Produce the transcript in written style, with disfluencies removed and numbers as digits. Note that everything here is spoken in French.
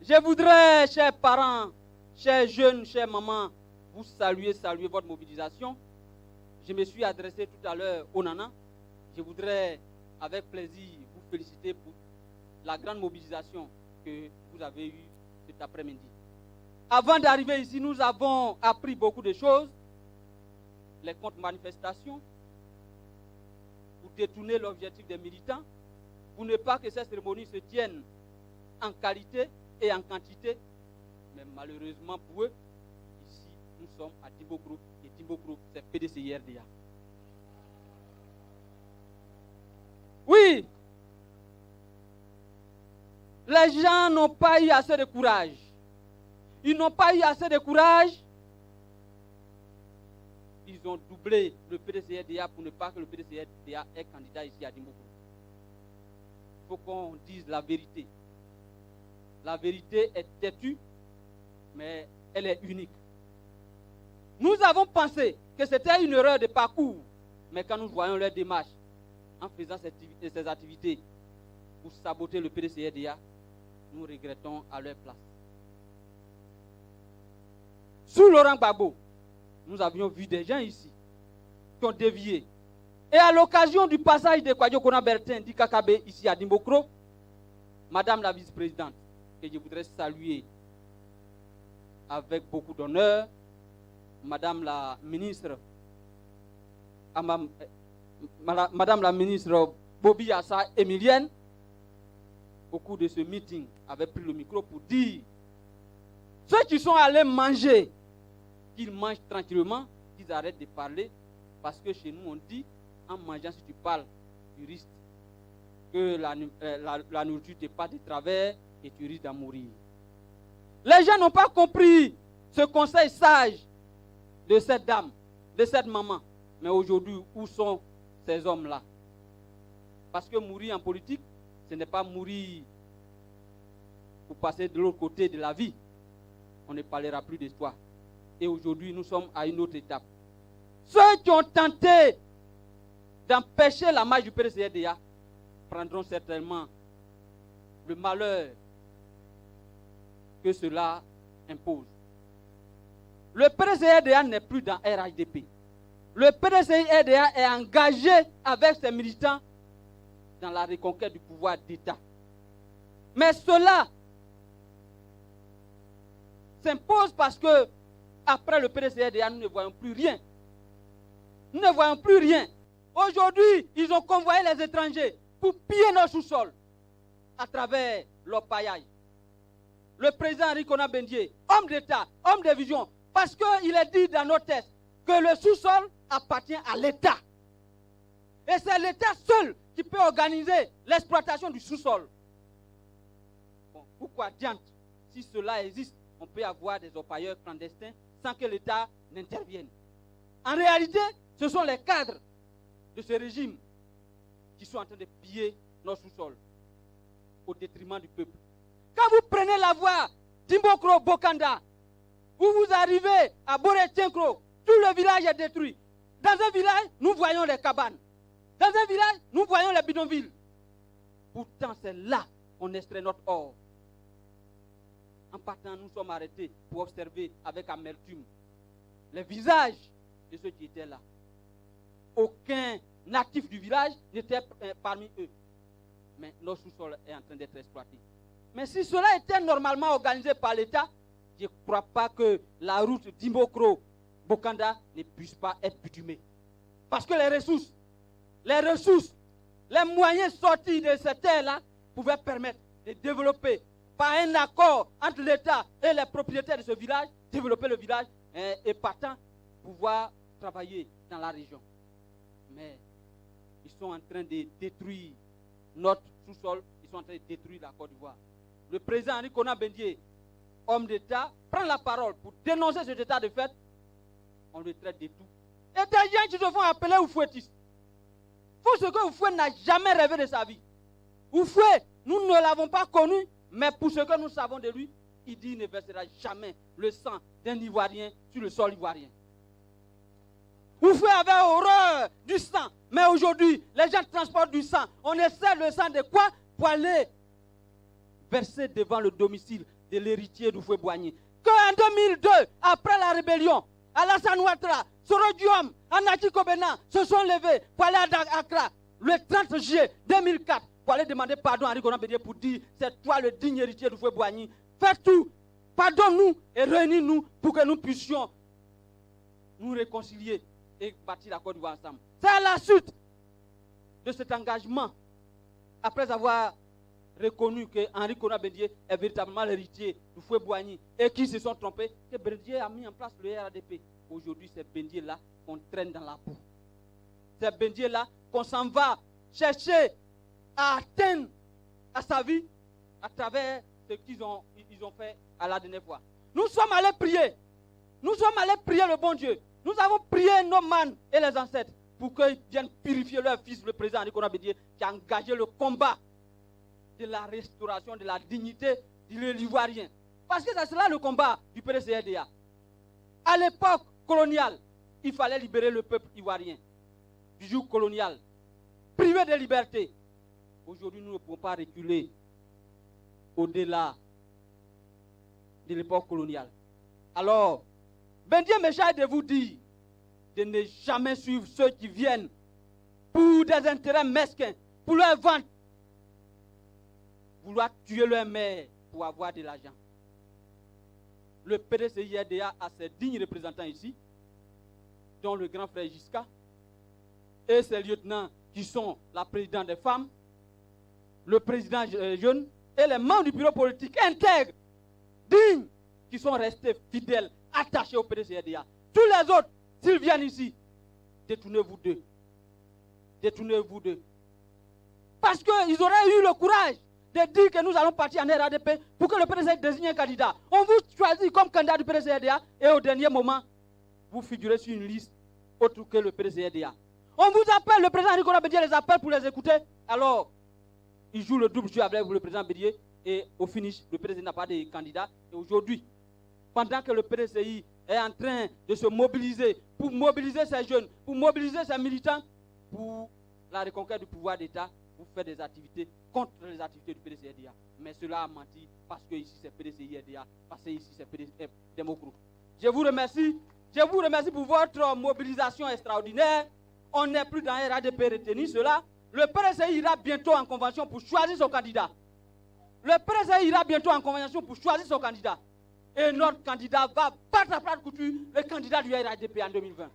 Je voudrais, chers parents, chers jeunes, chères mamans, vous saluer votre mobilisation. Je me suis adressé tout à l'heure au Nana. Je voudrais, avec plaisir, vous féliciter pour la grande mobilisation que vous avez eue cet après-midi. Avant d'arriver ici, nous avons appris beaucoup de choses. Les contre-manifestations, pour détourner l'objectif des militants, pour ne pas que ces cérémonies se tiennent en qualité et en quantité. Mais malheureusement pour eux, ici, nous sommes à Timbuktu, et Timbuktu, c'est PDCI-RDA. Oui, les gens n'ont pas eu assez de courage. Ils n'ont pas eu assez de courage. Ils ont doublé le PDCI-RDA pour ne pas que le PDCI-RDA ait candidat ici à Timbuktu. Il faut qu'on dise la vérité. La vérité est têtue, mais elle est unique. Nous avons pensé que c'était une erreur de parcours, mais quand nous voyons leur démarche en faisant ces activités pour saboter le PDCI-RDA, nous regrettons à leur place. Sous Laurent Gbagbo, nous avions vu des gens ici qui ont dévié. Et à l'occasion du passage de Kwadjo Kona Bertin d'Ikakabe ici à Dimbokro, Madame la vice-présidente, que je voudrais saluer avec beaucoup d'honneur, Madame la ministre, Madame la ministre Bobby Assa Emilienne, au cours de ce meeting, avait pris le micro pour dire ceux qui sont allés manger, qu'ils mangent tranquillement, qu'ils arrêtent de parler, parce que chez nous on dit, en mangeant, si tu parles, tu risques que la nourriture te passe de travers et tu risques d'en mourir. Les gens n'ont pas compris ce conseil sage de cette dame, de cette maman. Mais aujourd'hui, où sont ces hommes-là? Parce que mourir en politique, ce n'est pas mourir pour passer de l'autre côté de la vie. On ne parlera plus d'histoire. Et aujourd'hui, nous sommes à une autre étape. Ceux qui ont tenté d'empêcher la marche du PDCI-RDA prendront certainement le malheur que cela impose. Le PDCI-RDA n'est plus dans RHDP. Le PDCI-RDA est engagé avec ses militants dans la reconquête du pouvoir d'État. Mais cela s'impose parce que après le PDCI-RDA, nous ne voyons plus rien. Nous ne voyons plus rien. Aujourd'hui, ils ont convoyé les étrangers pour piller nos sous-sols à travers leur paillage. Le président Henri Konan Bédié, homme d'État, homme de vision, parce qu'il est dit dans nos textes que le sous-sol appartient à l'État. Et c'est l'État seul qui peut organiser l'exploitation du sous-sol. Bon, pourquoi diante, si cela existe, on peut avoir des orpailleurs clandestins sans que l'État n'intervienne. En réalité, ce sont les cadres de ce régime qui sont en train de piller nos sous-sols au détriment du peuple. Quand vous prenez la voie Dimbokro Bokanda, où vous arrivez à Boré-Tinkro, tout le village est détruit. Dans un village, nous voyons les cabanes. Dans un village, nous voyons les bidonvilles. Pourtant, c'est là qu'on extrait notre or. En partant, nous sommes arrêtés pour observer avec amertume les visages de ceux qui étaient là. Aucun natif du village n'était parmi eux. Mais notre sous-sol est en train d'être exploité. Mais si cela était normalement organisé par l'État, je ne crois pas que la route Dimbokro-Bokanda ne puisse pas être bitumée. Parce que les ressources, les moyens sortis de cette terre-là pouvaient permettre de développer, par un accord entre l'État et les propriétaires de ce village, développer le village et partant pouvoir travailler dans la région. Mais ils sont en train de détruire notre sous-sol, ils sont en train de détruire la Côte d'Ivoire. Le président Henri Konan Bédié, homme d'État, prend la parole pour dénoncer cet état de fait. On le traite de tout. Et des gens qui se font appeler Oufouettistes. Pour ce que Oufouet n'a jamais rêvé de sa vie. Oufouet, nous ne l'avons pas connu, mais pour ce que nous savons de lui, il dit qu'il ne versera jamais le sang d'un Ivoirien sur le sol ivoirien. Oufouet avait horreur du sang, mais aujourd'hui, les gens transportent du sang. On essaie le sang de quoi? Pour aller verser devant le domicile de l'héritier du feu Boigny. Qu'en 2002, après la rébellion, Alassane Ouattara, Soro Diom, Anaki Kobena se sont levés pour aller à Accra le 30 juillet 2004 pour aller demander pardon à Henri Konan Bédié pour dire c'est toi le digne héritier du feu Boigny. Fais tout, pardonne-nous et réunis-nous pour que nous puissions nous réconcilier et bâtir la Côte d'Ivoire ensemble. C'est à la suite de cet engagement, après avoir reconnu que Henri Konan Bédié est véritablement l'héritier du feu Boigny et qu'ils se sont trompés, que Bédié a mis en place le RADP. Aujourd'hui, c'est Bédié-là qu'on traîne dans la boue. C'est Bédié-là qu'on s'en va chercher à atteindre à sa vie à travers ce qu'ils ont fait à la dernière fois. Nous sommes allés prier. Nous sommes allés prier le bon Dieu. Nous avons prié nos mânes et les ancêtres pour qu'ils viennent purifier leur fils, le président Henri Konan Bédié, qui a engagé le combat de la restauration de la dignité de l'Ivoirien. Parce que c'est cela le combat du PDCRDA. À l'époque coloniale, il fallait libérer le peuple ivoirien du joug colonial, privé de liberté. Aujourd'hui, nous ne pouvons pas reculer au-delà de l'époque coloniale. Alors, Bédié m'échappe de vous dire de ne jamais suivre ceux qui viennent pour des intérêts mesquins, pour leur vente, vouloir tuer leur mère pour avoir de l'argent. Le PDCIRDA a ses dignes représentants ici, dont le grand frère Giscard, et ses lieutenants qui sont la présidente des femmes, le président jeune, et les membres du bureau politique intègres, dignes, qui sont restés fidèles, attachés au PDCRDA. Tous les autres, s'ils viennent ici, détournez-vous d'eux. Détournez-vous d'eux. Parce qu'ils auraient eu le courage de dire que nous allons partir en RADP pour que le PDCRDA désigne un candidat. On vous choisit comme candidat du PDCRDA et au dernier moment, vous figurez sur une liste autre que le PDCRDA. On vous appelle, le président Henri Konan Bédié les appelle pour les écouter. Alors, ils jouent le double jeu avec le président Bédié et au finish, le président n'a pas de candidat. Et aujourd'hui, pendant que le PDCI est en train de se mobiliser pour mobiliser ses jeunes, pour mobiliser ses militants, pour la reconquête du pouvoir d'État, vous faites des activités contre les activités du PDCRDA. Mais cela a menti parce que ici c'est PDCIRDA, parce que ici c'est Démogroupe. Je vous remercie. Je vous remercie pour votre mobilisation extraordinaire. On n'est plus dans un RADP, retenir cela. Le PDCI ira bientôt en convention pour choisir son candidat. Le PDCI ira bientôt en convention pour choisir son candidat. Et notre candidat va battre à plat de couture le candidat du RADP en 2020.